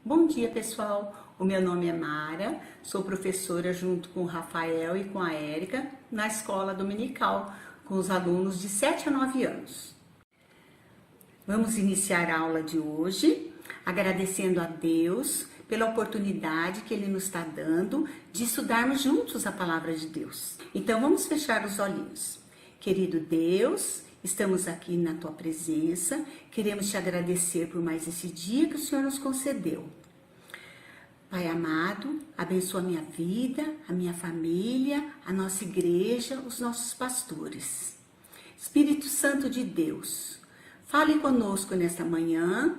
Bom dia, pessoal. O meu nome é Mara, sou professora junto com o Rafael e com a Érica na escola dominical, com os alunos de 7 a 9 anos. Vamos iniciar a aula de hoje agradecendo a Deus pela oportunidade que Ele nos está dando de estudarmos juntos a palavra de Deus. Então vamos fechar os olhinhos. Querido Deus, estamos aqui na Tua presença, queremos Te agradecer por mais esse dia que o Senhor nos concedeu. Pai amado, abençoa a minha vida, a minha família, a nossa igreja, os nossos pastores. Espírito Santo de Deus, fale conosco nesta manhã,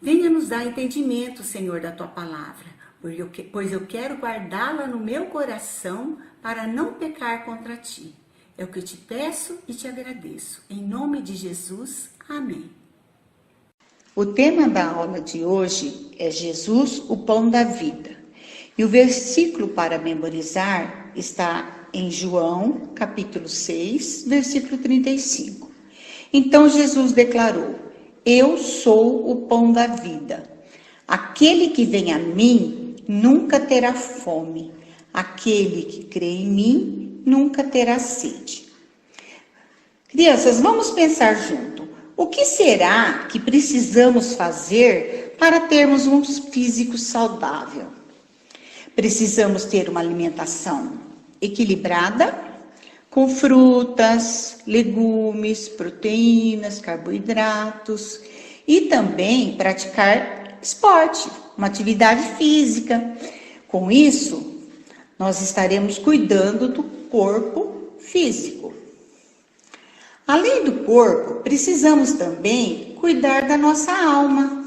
venha nos dar entendimento, Senhor, da Tua palavra, pois eu quero guardá-la no meu coração para não pecar contra Ti. É o que eu te peço e te agradeço. Em nome de Jesus, amém. O tema da aula de hoje é Jesus, o pão da vida. E o versículo para memorizar está em João, capítulo 6, versículo 35. Então Jesus declarou: Eu sou o pão da vida. Aquele que vem a mim nunca terá fome. Aquele que crê em mim nunca terá sede. Crianças, vamos pensar junto. O que será que precisamos fazer para termos um físico saudável? Precisamos ter uma alimentação equilibrada, com frutas, legumes, proteínas, carboidratos e também praticar esporte, uma atividade física. Com isso, nós estaremos cuidando do corpo físico. Além do corpo, precisamos também cuidar da nossa alma.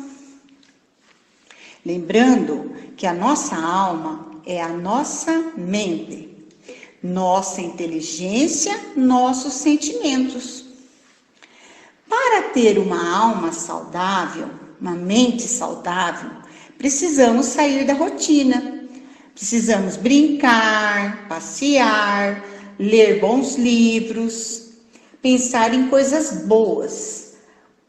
Lembrando que a nossa alma é a nossa mente, nossa inteligência, nossos sentimentos. Para ter uma alma saudável, uma mente saudável, precisamos sair da rotina. Precisamos brincar, passear, ler bons livros, pensar em coisas boas,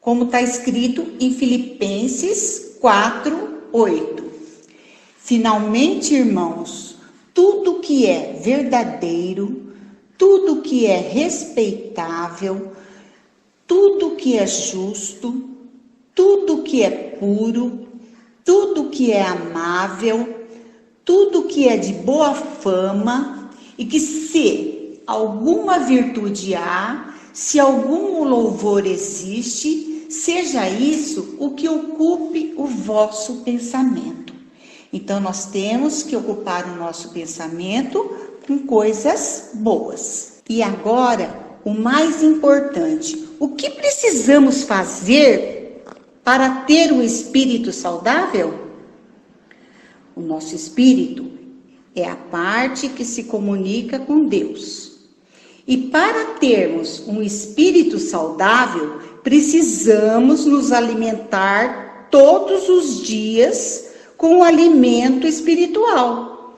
como está escrito em Filipenses 4:8. Finalmente, irmãos, tudo que é verdadeiro, tudo que é respeitável, tudo que é justo, tudo que é puro, tudo que é amável, tudo que é de boa fama, e que se alguma virtude há, se algum louvor existe, seja isso o que ocupe o vosso pensamento. Então, nós temos que ocupar o nosso pensamento com coisas boas. E agora, o mais importante, o que precisamos fazer para ter um espírito saudável? O nosso espírito é a parte que se comunica com Deus. E para termos um espírito saudável, precisamos nos alimentar todos os dias com o alimento espiritual,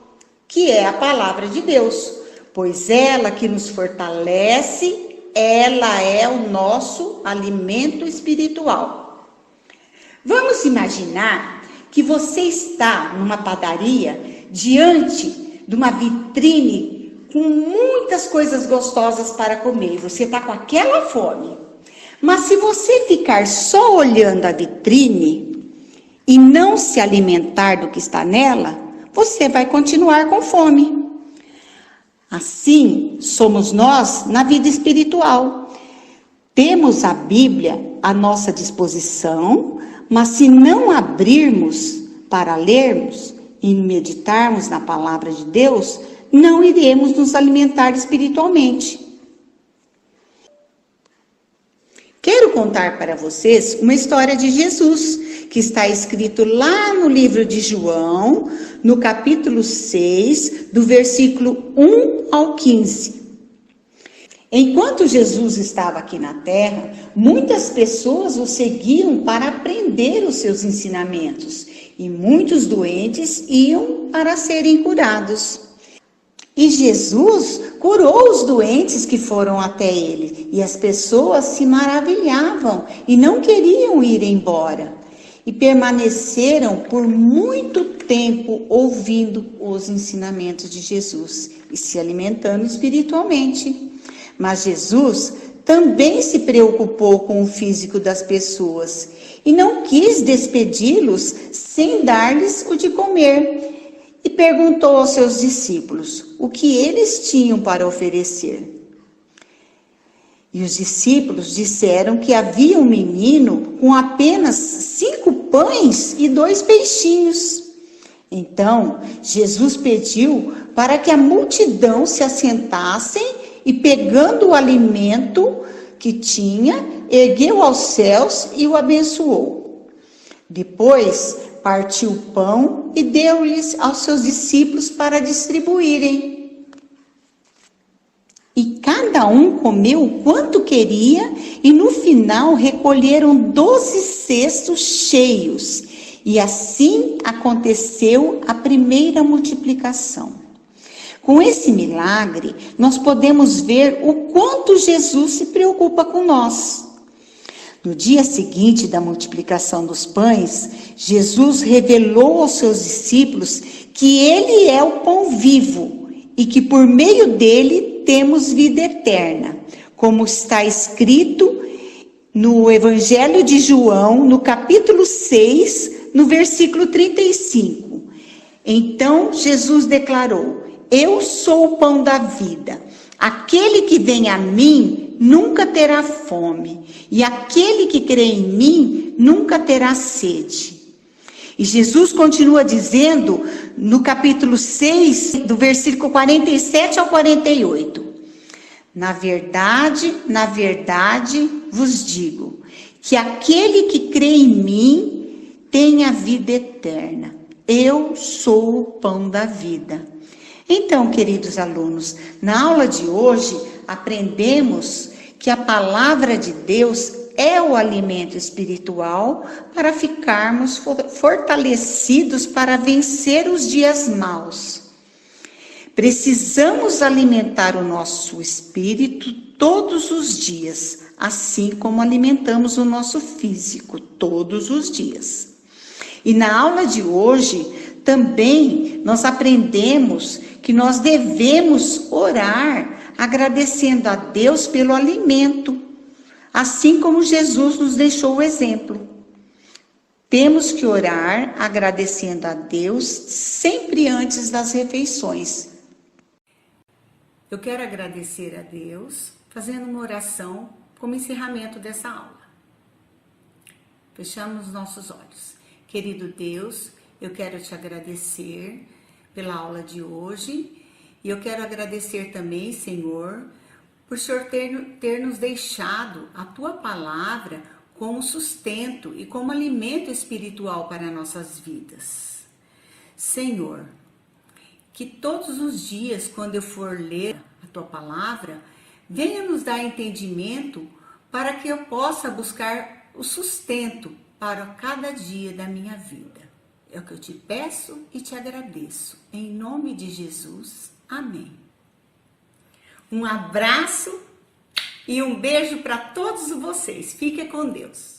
que é a palavra de Deus, pois ela que nos fortalece, ela é o nosso alimento espiritual. Vamos imaginar que você está numa padaria diante de uma vitrine com muitas coisas gostosas para comer. Você está com aquela fome. Mas se você ficar só olhando a vitrine e não se alimentar do que está nela, você vai continuar com fome. Assim somos nós na vida espiritual. Temos a Bíblia à nossa disposição, mas se não abrirmos para lermos e meditarmos na palavra de Deus, não iremos nos alimentar espiritualmente. Quero contar para vocês uma história de Jesus, que está escrito lá no livro de João, no capítulo 6, do versículo 1 ao 15. Enquanto Jesus estava aqui na terra, muitas pessoas o seguiam para aprender os seus ensinamentos, e muitos doentes iam para serem curados. E Jesus curou os doentes que foram até ele, e as pessoas se maravilhavam e não queriam ir embora. e permaneceram por muito tempo ouvindo os ensinamentos de Jesus e se alimentando espiritualmente. Mas Jesus também se preocupou com o físico das pessoas e não quis despedi-los sem dar-lhes o de comer. E perguntou aos seus discípulos o que eles tinham para oferecer. E os discípulos disseram que havia um menino com apenas 5 pães e 2 peixinhos. Então, Jesus pediu para que a multidão se assentassem e, pegando o alimento que tinha, ergueu aos céus e o abençoou. Depois, partiu o pão e deu-lhes aos seus discípulos para distribuírem. E cada um comeu o quanto queria, e no final recolheram 12 cestos cheios. E assim aconteceu a primeira multiplicação. Com esse milagre, nós podemos ver o quanto Jesus se preocupa com nós. No dia seguinte da multiplicação dos pães, Jesus revelou aos seus discípulos que ele é o pão vivo e que por meio dele temos vida eterna, como está escrito no Evangelho de João, no capítulo 6, no versículo 35. Então Jesus declarou: eu sou o pão da vida. Aquele que vem a mim nunca terá fome, e aquele que crê em mim nunca terá sede. E Jesus continua dizendo no capítulo 6, do versículo 47 ao 48. Na verdade vos digo, que aquele que crê em mim tem a vida eterna. Eu sou o pão da vida. Então, queridos alunos, na aula de hoje aprendemos que a palavra de Deus é o alimento espiritual para ficarmos fortalecidos para vencer os dias maus. Precisamos alimentar o nosso espírito todos os dias, assim como alimentamos o nosso físico todos os dias. E na aula de hoje também nós aprendemos que nós devemos orar agradecendo a Deus pelo alimento, assim como Jesus nos deixou o exemplo. Temos que orar agradecendo a Deus sempre antes das refeições. Eu quero agradecer a Deus fazendo uma oração como encerramento dessa aula. Fechamos nossos olhos. Querido Deus, eu quero te agradecer pela aula de hoje e eu quero agradecer também, Senhor, por o Senhor ter nos deixado a tua palavra como sustento e como alimento espiritual para nossas vidas. Senhor, que todos os dias, quando eu for ler a tua palavra, venha nos dar entendimento para que eu possa buscar o sustento para cada dia da minha vida. É o que eu te peço e te agradeço. Em nome de Jesus. Amém. Um abraço e um beijo para todos vocês. Fiquem com Deus.